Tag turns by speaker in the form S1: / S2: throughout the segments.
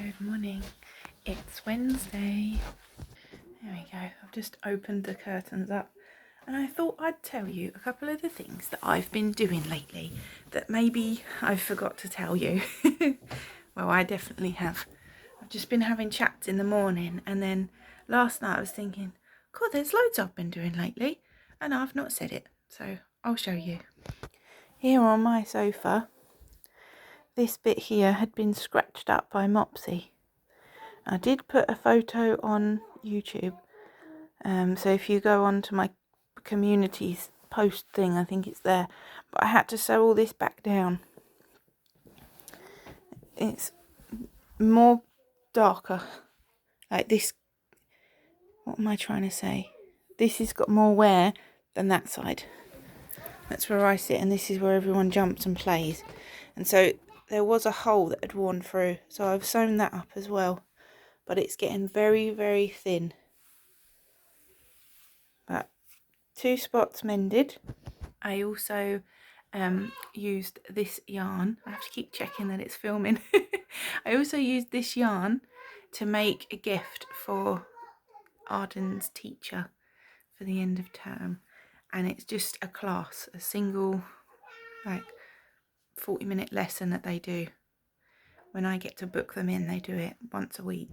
S1: Good morning. It's Wednesday. There we go. I've just opened the curtains up and I thought I'd tell you a couple of the things that I've been doing lately that maybe I forgot to tell you. Well, I definitely have. I've just been having chats in the morning, and then last night I was thinking, God, there's loads I've been doing lately and I've not said it. So I'll show you. Here on my sofa, this bit here had been scratched up by Mopsy. I did put a photo on YouTube, so if you go on to my communities post thing, I think it's there, but I had to sew all this back down. It's more darker, like this. What am I trying to say? This has got more wear than that side. That's where I sit, and this is where everyone jumps and plays, and so there was a hole that had worn through, so I've sewn that up as well, but it's getting very, very thin. But 2 spots mended. I also used this yarn. I have to keep checking that it's filming. I also used this yarn to make a gift for Arden's teacher for the end of term, and it's just a class, a single like 40-minute lesson that they do. When I get to book them in, they do it once a week.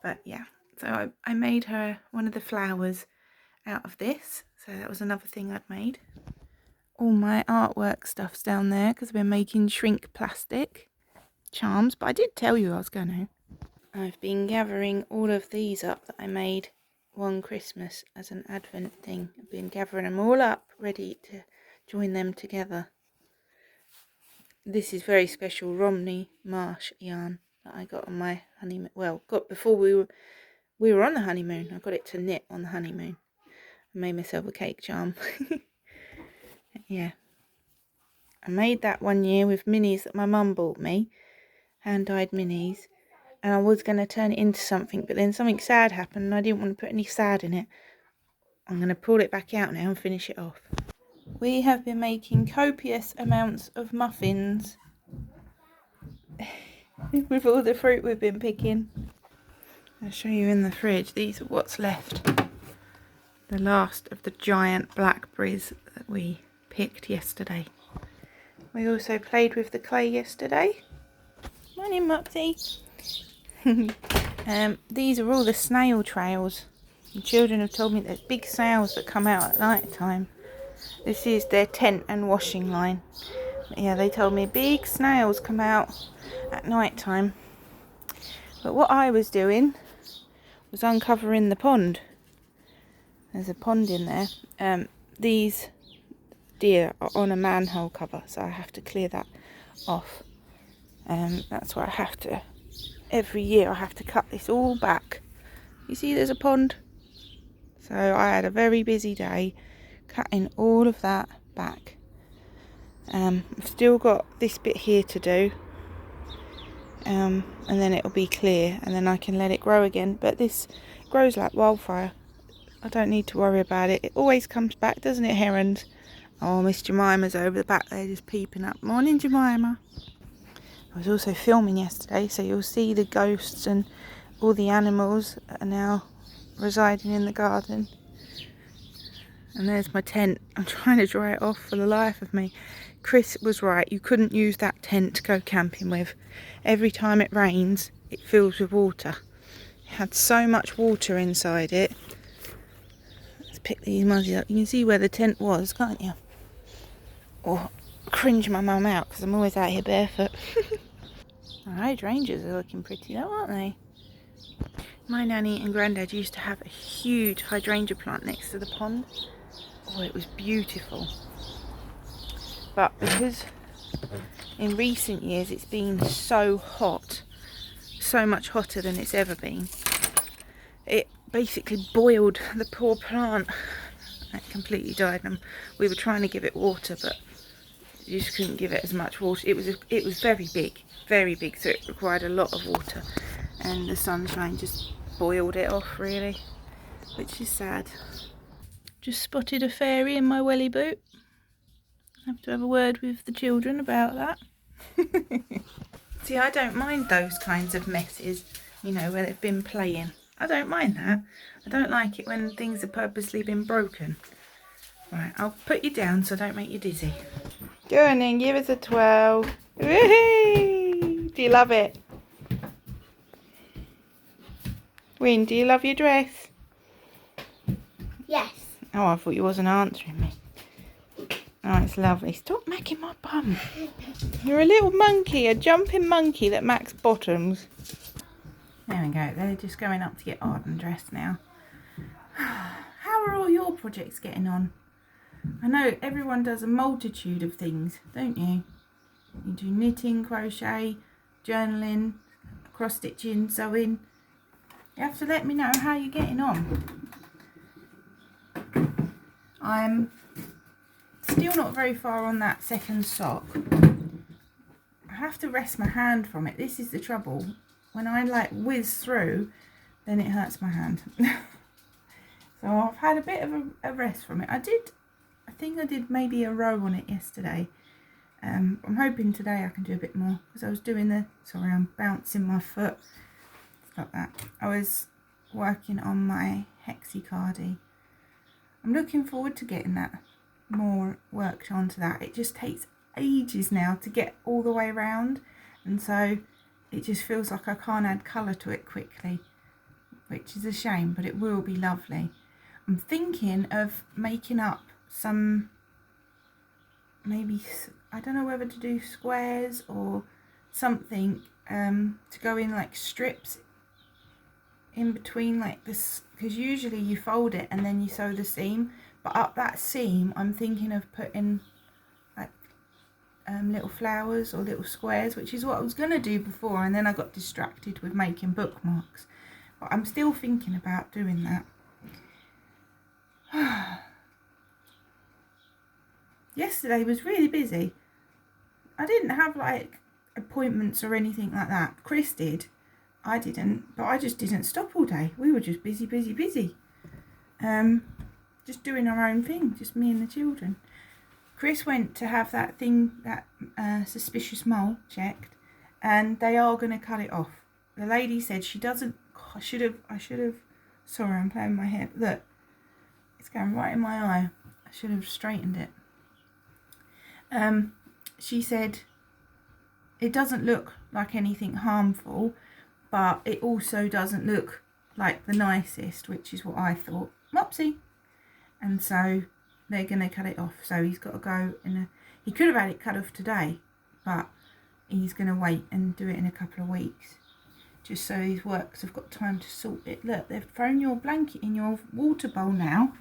S1: But yeah, so I made her one of the flowers out of this, so that was another thing I'd made. All my artwork stuff's down there because we're making shrink plastic charms, but I did tell you I was going to. I've been gathering all of these up that I made one Christmas as an advent thing. I've been gathering them all up, ready to join them together. This is very special Romney Marsh yarn that I got on my honeymoon. Well, got before we were on the honeymoon. I got it to knit on the honeymoon. I made myself a cake charm. Yeah. I made that one year with minis that my mum bought me. Hand-dyed minis. And I was going to turn it into something, but then something sad happened and I didn't want to put any sad in it. I'm going to pull it back out now and finish it off. We have been making copious amounts of muffins with all the fruit we've been picking. I'll show you in the fridge. These are what's left. The last of the giant blackberries that we picked yesterday. We also played with the clay yesterday. Morning, Mopsy. These are all the snail trails. The children have told me there's big snails that come out at night time. This is their tent and washing line. But yeah, they told me big snails come out at night time. But what I was doing was uncovering the pond. There's a pond in there. These deer are on a manhole cover, so I have to clear that off. That's why I have to, every year I have to cut this all back. You see there's a pond? So I had a very busy day cutting all of that back. I've still got this bit here to do, and then it'll be clear and then I can let it grow again. But this grows like wildfire. I don't need to worry about it. It always comes back, doesn't it, herons? Oh, Miss Jemima's over the back there just peeping up. Morning, Jemima. I was also filming yesterday, so you'll see the ghosts and all the animals that are now residing in the garden. And there's my tent. I'm trying to dry it off for the life of me. Chris was right. You couldn't use that tent to go camping with. Every time it rains, it fills with water. It had so much water inside it. Let's pick these muzzies up. You can see where the tent was, can't you? Or cringe my mum out because I'm always out here barefoot. Our hydrangeas are looking pretty though, aren't they? My nanny and granddad used to have a huge hydrangea plant next to the pond. Oh, it was beautiful. But because in recent years it's been so hot, so much hotter than it's ever been, it basically boiled the poor plant. It completely died, and we were trying to give it water, but you just couldn't give it as much water. It was very big, so it required a lot of water, and the sunshine just boiled it off really, which is sad. Just spotted a fairy in my welly boot. I have to have a word with the children about that. See, I don't mind those kinds of messes, you know, where they've been playing. I don't mind that. I don't like it when things have purposely been broken. Right, I'll put you down so I don't make you dizzy. Go on then, give us a twirl. Whee! Do you love it? Win, do you love your dress?
S2: Yes.
S1: Oh, I thought you wasn't answering me. Oh, it's lovely. Stop macking my bum. You're a little monkey, a jumping monkey that macks bottoms. There we go. They're just going up to get Arden dressed now. How are all your projects getting on? I know everyone does a multitude of things, don't you? You do knitting, crochet, journaling, cross-stitching, sewing. You have to let me know how you're getting on. I'm still not very far on that second sock. I have to rest my hand from it. This is the trouble. When I like whiz through, then it hurts my hand. So I've had a bit of a rest from it. I think I did maybe a row on it yesterday. I'm hoping today I can do a bit more, because I was doing sorry, I'm bouncing my foot. Stop that. I was working on my hexie-cardy. I'm looking forward to getting that more worked onto that. It just takes ages now to get all the way around, and so it just feels like I can't add colour to it quickly, which is a shame, but it will be lovely. I'm thinking of making up some, maybe, I don't know whether to do squares or something to go in like strips in between like this, because usually you fold it and then you sew the seam, but up that seam I'm thinking of putting like little flowers or little squares, which is what I was going to do before, and then I got distracted with making bookmarks. But I'm still thinking about doing that. Yesterday was really busy. I didn't have like appointments or anything like that. Chris did. I didn't, but I just didn't stop all day. We were just busy. Just doing our own thing, just me and the children. Chris went to have that thing, that suspicious mole checked, and they are going to cut it off. The lady said she doesn't. I should have. Sorry, I'm playing my hair. Look, it's going right in my eye. I should have straightened it. She said it doesn't look like anything harmful, but it also doesn't look like the nicest, which is what I thought. Mopsy. And so they're going to cut it off. So he's got to go he could have had it cut off today, but he's going to wait and do it in a couple of weeks, just so his works have got time to sort it. Look, they've thrown your blanket in your water bowl now.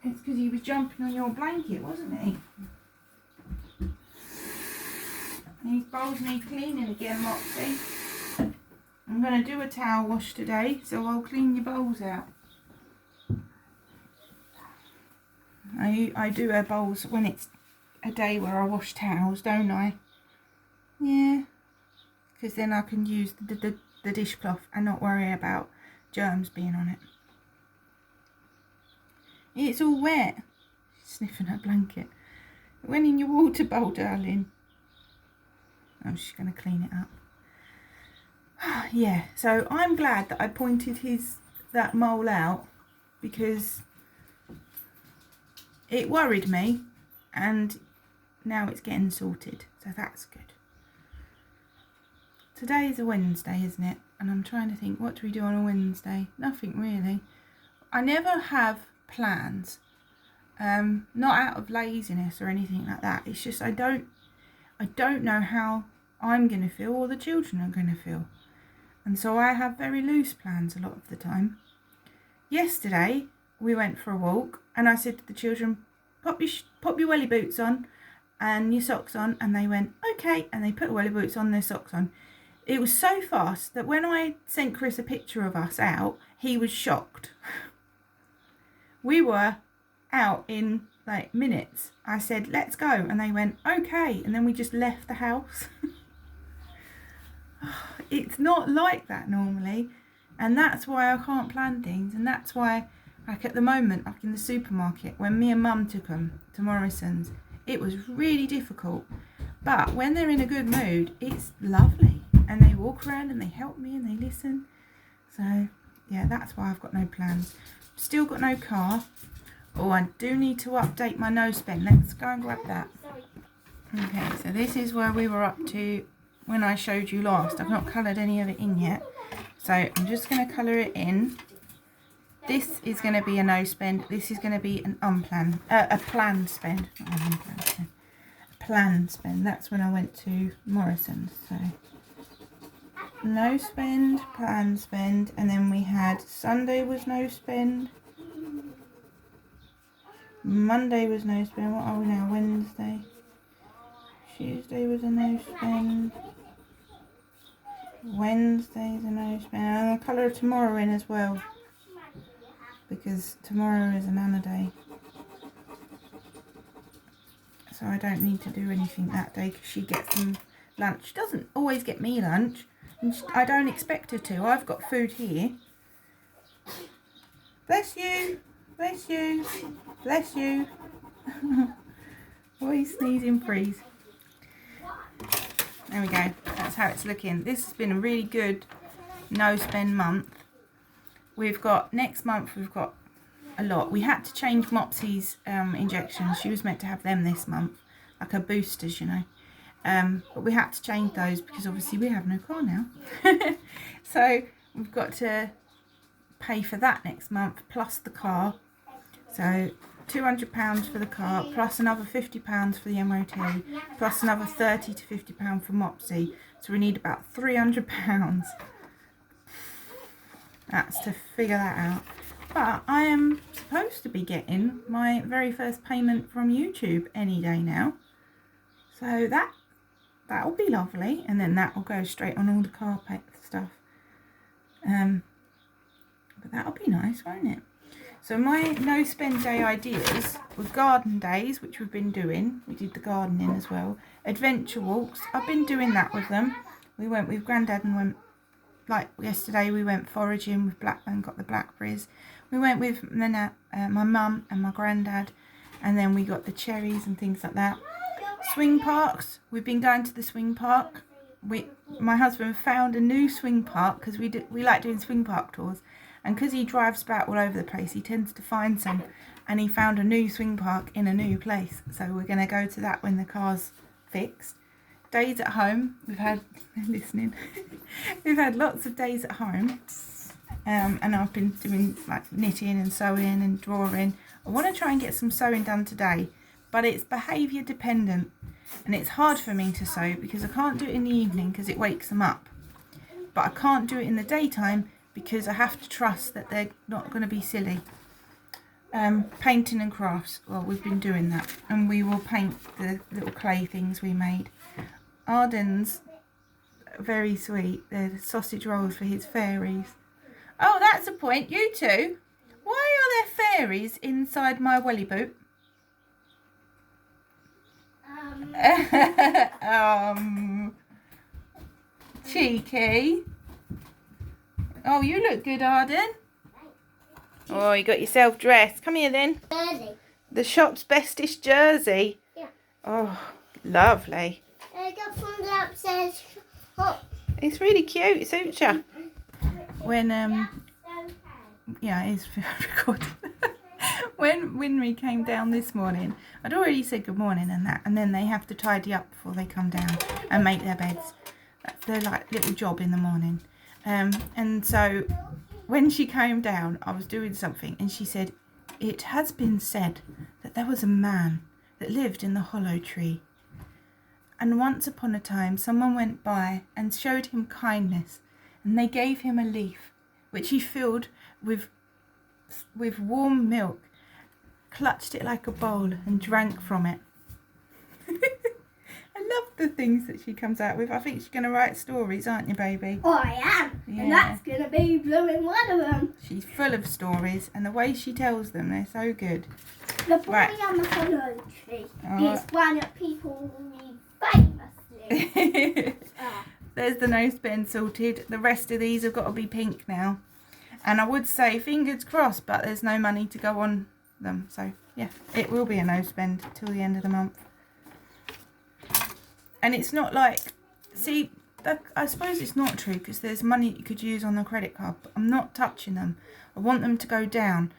S1: It's because he was jumping on your blanket, wasn't he? These bowls need cleaning again, Moxie. I'm going to do a towel wash today, so I'll clean your bowls out. I do her bowls when it's a day where I wash towels, don't I? Yeah. Because then I can use the dishcloth and not worry about germs being on it. It's all wet. She's sniffing her blanket. It went in your water bowl, darling. Oh, she's going to clean it up. Yeah, so I'm glad that I pointed that mole out, because it worried me, and now it's getting sorted, so that's good. Today is a Wednesday, isn't it? And I'm trying to think, what do we do on a Wednesday? Nothing really. I never have plans, not out of laziness or anything like that. It's just I don't know how I'm going to feel or the children are going to feel. And so I have very loose plans a lot of the time. Yesterday, we went for a walk, and I said to the children, pop your welly boots on and your socks on, and they went, okay, and they put welly boots on, their socks on. It was so fast that when I sent Chris a picture of us out, he was shocked. We were out in like minutes. I said, let's go, and they went, okay, and then we just left the house. It's not like that normally, and that's why I can't plan things, and that's why, like at the moment, like in the supermarket, when me and Mum took them to Morrison's, it was really difficult. But when they're in a good mood, it's lovely. And they walk around and they help me and they listen. So, yeah, that's why I've got no plans. Still got no car. Oh, I do need to update my nose pen. Let's go and grab that. Okay, so this is where we were up to when I showed you last. I've not coloured any of it in yet. So I'm just going to colour it in. This is going to be a no spend. This is going to be an unplanned, a planned spend. Not an unplanned spend. A planned spend. That's when I went to Morrison's. So no spend, planned spend, and then we had Sunday was no spend. Monday was no spend. What are we now? Wednesday. Tuesday was a no spend. Wednesday's a no spend. And I'll colour tomorrow in as well, because tomorrow is an Anna day. So I don't need to do anything that day because she gets some lunch. She doesn't always get me lunch. And I don't expect her to. I've got food here. Bless you. Bless you. Bless you. Boy, sneezing freeze. There we go. That's how it's looking. This has been a really good no spend month. We've got, next month we've got a lot. We had to change Mopsy's injections. She was meant to have them this month, like her boosters, you know. But we had to change those because obviously we have no car now. So we've got to pay for that next month plus the car. So £200 for the car, plus another £50 for the MOT, plus another £30 to £50 for Mopsy. So we need about £300. That's to figure that out. But I am supposed to be getting my very first payment from YouTube any day now. So that'll be lovely. And then that will go straight on all the car pay stuff. But that'll be nice, won't it? So my no spend day ideas were garden days, which we've been doing. We did the gardening as well. Adventure walks. I've been doing that with them. We went with Grandad and went, like yesterday, we went foraging with Blackburn, got the blackberries. We went with my mum and my Grandad, and then we got the cherries and things like that. Swing parks. We've been going to the swing park. My husband found a new swing park because we like doing swing park tours. And because he drives about all over the place, he tends to find some. And he found a new swing park in a new place. So we're going to go to that when the car's fixed. Days at home. We've had, listening, we've had lots of days at home. And I've been doing like knitting and sewing and drawing. I want to try and get some sewing done today. But it's behaviour dependent. And it's hard for me to sew because I can't do it in the evening because it wakes them up. But I can't do it in the daytime because I have to trust that they're not going to be silly. Painting and crafts, well, we've been doing that. And we will paint the little clay things we made. Arden's very sweet. They're the sausage rolls for his fairies. Oh, that's a point. You two, why are there fairies inside my welly boot? Cheeky. Oh, you look good, Arden. Oh, you got yourself dressed. Come here then.
S2: Jersey.
S1: The shop's bestest jersey.
S2: Yeah.
S1: Oh, lovely.
S2: I got from the upstairs shop.
S1: It's really cute. It suits you. When yeah, it is recorded. When Winry came down this morning, I'd already said good morning and that, and then they have to tidy up before they come down and make their beds. That's their like little job in the morning. And so when she came down, I was doing something and she said, "It has been said that there was a man that lived in the hollow tree. And once upon a time, someone went by and showed him kindness, and they gave him a leaf, which he filled with warm milk, clutched it like a bowl and drank from it." I love the things that she comes out with. I think she's going to write stories, aren't you, baby?
S2: Oh, I am.
S1: Yeah.
S2: And that's going to be blooming one of them.
S1: She's full of stories, and the way she tells them, they're so good.
S2: The boy
S1: Right.
S2: on the hollow tree
S1: Oh.
S2: is one that people read famously.
S1: There's the nose pen sorted. The rest of these have got to be pink now. And I would say fingers crossed, but there's no money to go on them. So, yeah, it will be a nose spend till the end of the month. And it's not like, see, I suppose it's not true because there's money you could use on the credit card, but I'm not touching them. I want them to go down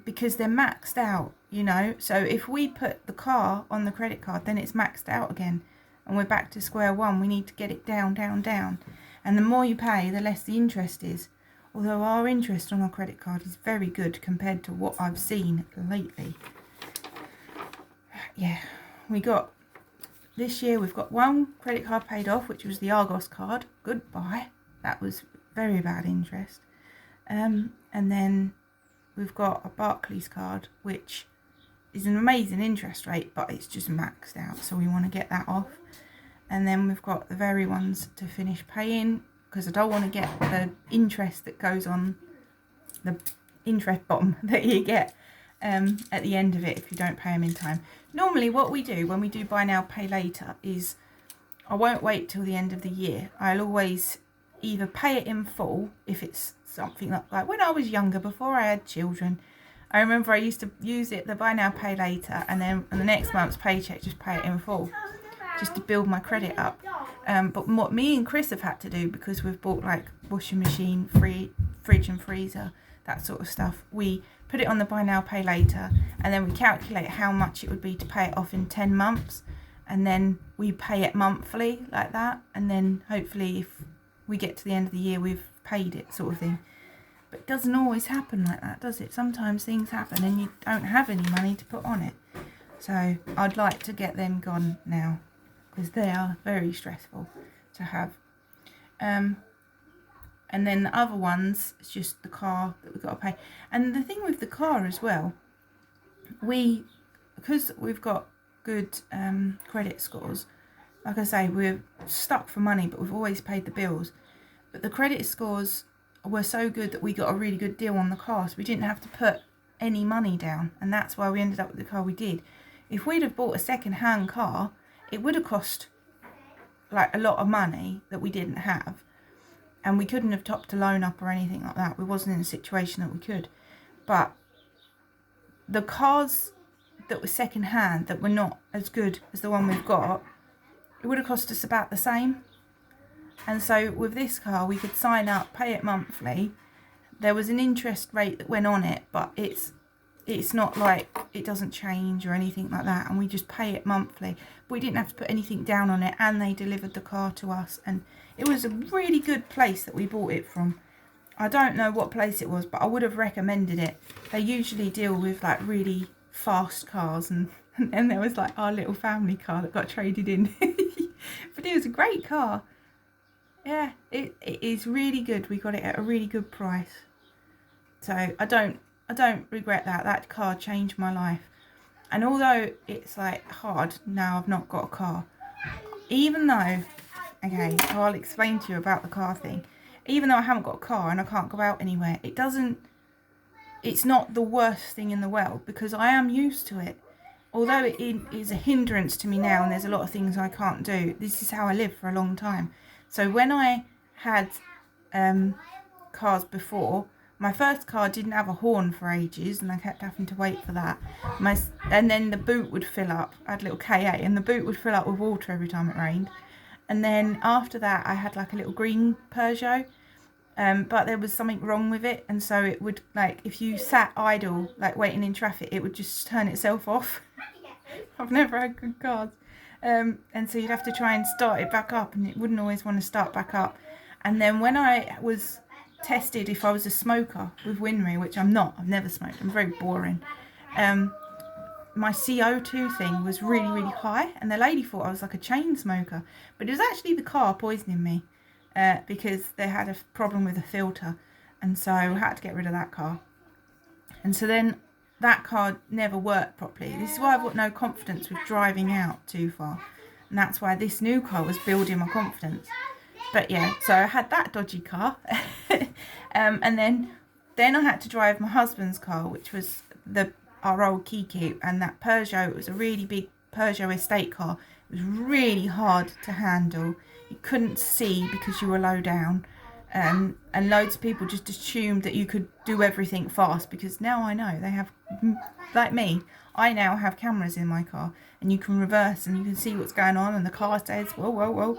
S1: because they're maxed out, you know. So if we put the car on the credit card, then it's maxed out again and we're back to square one. We need to get it down, down, down. And the more you pay, the less the interest is. Although our interest on our credit card is very good compared to what I've seen lately. Yeah, this year we've got one credit card paid off, which was the Argos card. Goodbye. That was very bad interest. And then we've got a Barclays card, which is an amazing interest rate, but it's just maxed out. So we want to get that off. And then we've got the very ones to finish paying, because I don't want to get the interest that goes on, the interest bomb that you get at the end of it if you don't pay them in time. Normally what we do when we do buy now pay later is I won't wait till the end of the year. I'll always either pay it in full if it's something like when I was younger, before I had children. I remember I used to use it, the buy now pay later, and then on the next month's paycheck just pay it in full, just to build my credit up. But what me and Chris have had to do, because we've bought like washing machine, fridge and freezer, that sort of stuff, we put it on the buy now pay later, and then we calculate how much it would be to pay it off in 10 months, and then we pay it monthly like that, and then hopefully if we get to the end of the year we've paid it, sort of thing. But it doesn't always happen like that, does it? Sometimes things happen and you don't have any money to put on it. So I'd like to get them gone now, because they are very stressful to have. And then the other ones, it's just the car that we've got to pay. And the thing with the car as well, because we've got good credit scores, like I say, we're stuck for money, but we've always paid the bills. But the credit scores were so good that we got a really good deal on the car, so we didn't have to put any money down. And that's why we ended up with the car we did. If we'd have bought a second-hand car, it would have cost like a lot of money that we didn't have. And we couldn't have topped a loan up or anything like that. We wasn't in a situation that we could. But the cars that were second hand, that were not as good as the one we've got, it would have cost us about the same. And so with this car, we could sign up, pay it monthly. There was an interest rate that went on it, but it's not like it doesn't change or anything like that. And we just pay it monthly. But we didn't have to put anything down on it, and they delivered the car to us. And it was a really good place that we bought it from. I don't know what place it was, but I would have recommended it. They usually deal with like really fast cars, and then there was like our little family car that got traded in. But it was a great car. Yeah, it is really good. We got it at a really good price. So I don't regret that. That car changed my life. And although it's like hard now I've not got a car, even though, okay, so I'll explain to you about the car thing. Even though I haven't got a car and I can't go out anywhere, it's not the worst thing in the world, because I am used to it. Although it is a hindrance to me now and there's a lot of things I can't do, this is how I lived for a long time. So when I had cars before, my first car didn't have a horn for ages, and I kept having to wait for that. And then the boot would fill up. I had a little K8, and the boot would fill up with water every time it rained. And then after that, I had like a little green Peugeot, but there was something wrong with it, and so it would, like, if you sat idle, like waiting in traffic, it would just turn itself off. I've never had good cars. And so you'd have to try and start it back up, and it wouldn't always want to start back up. And then when I was tested if I was a smoker with Winry, which I'm not, I've never smoked, I'm very boring, my CO2 thing was really, really high, and the lady thought I was like a chain smoker, but it was actually the car poisoning me, because they had a problem with the filter, and so I had to get rid of that car. And so then that car never worked properly. This is why I've got no confidence with driving out too far, and that's why this new car was building my confidence. But yeah, so I had that dodgy car, and then I had to drive my husband's car, which was our old Kiki, and that Peugeot. It was a really big Peugeot estate car. It was really hard to handle. You couldn't see because you were low down, And loads of people just assumed that you could do everything fast, because now I know they have, like me, I now have cameras in my car and you can reverse and you can see what's going on and the car says, whoa, whoa, whoa.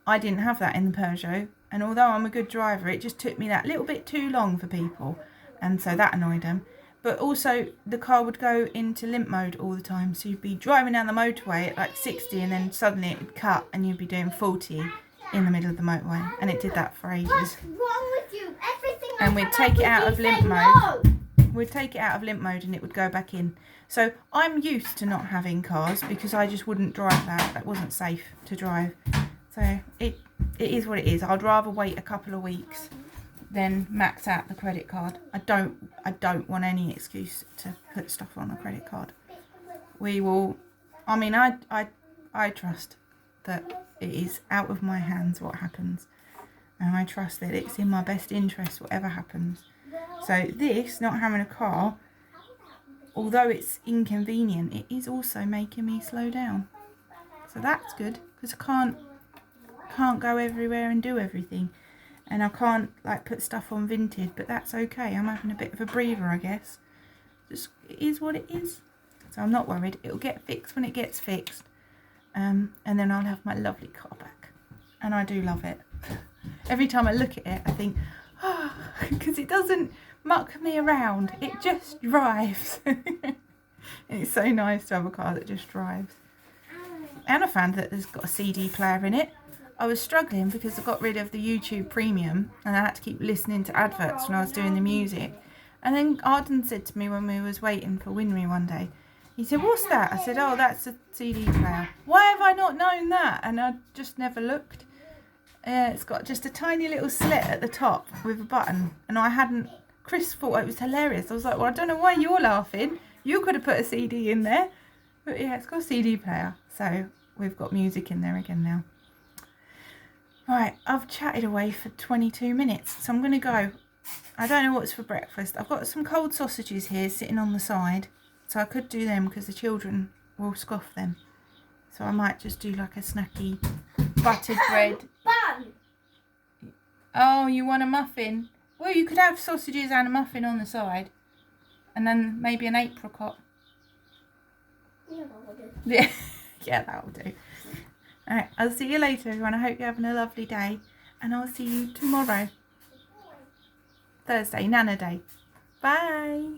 S1: I didn't have that in the Peugeot, and although I'm a good driver, it just took me that little bit too long for people, and so that annoyed them. But also the car would go into limp mode all the time, so you'd be driving down the motorway at like 60 and then suddenly it would cut and you'd be doing 40 in the middle of the motorway, and it did that for ages.
S2: What's wrong with you? Everything
S1: And we'd take it out of limp mode. We'd take it out of limp mode and it would go back in. So I'm used to not having cars because I just wouldn't drive that. That wasn't safe to drive. So it is what it is. I'd rather wait a couple of weeks than max out the credit card. I don't want any excuse to put stuff on a credit card. We will, I mean, I trust that it is out of my hands what happens, and I trust that it's in my best interest whatever happens. So this, not having a car, although it's inconvenient, it is also making me slow down. So that's good, because I can't go everywhere and do everything, and I can't like put stuff on Vinted, but that's okay. I'm having a bit of a breather, I guess. Just, it is what it is. So I'm not worried. It'll get fixed when it gets fixed. And then I'll have my lovely car back. And I do love it. Every time I look at it, I think, oh, because it doesn't muck me around. It just drives. It's so nice to have a car that just drives. And I found that there's got a CD player in it. I was struggling because I got rid of the YouTube Premium and I had to keep listening to adverts when I was doing the music. And then Arden said to me when we was waiting for Winry one day, he said, what's that? I said, oh, that's a CD player. Why have I not known that? And I just never looked. It's got just a tiny little slit at the top with a button. And I hadn't, Chris thought it was hilarious. I was like, well, I don't know why you're laughing. You could have put a CD in there. But yeah, it's got a CD player. So we've got music in there again now. Right, I've chatted away for 22 minutes. So I'm going to go. I don't know what's for breakfast. I've got some cold sausages here sitting on the side. So I could do them because the children will scoff them. So I might just do like a snacky buttered bread.
S2: Bun.
S1: Oh, you want a muffin? Well, you could have sausages and a muffin on the side. And then maybe an apricot.
S2: Yeah, that will do.
S1: Yeah, yeah, that'll do. Alright, I'll see you later, everyone. I hope you're having a lovely day. And I'll see you tomorrow. Thursday, Nana Day. Bye.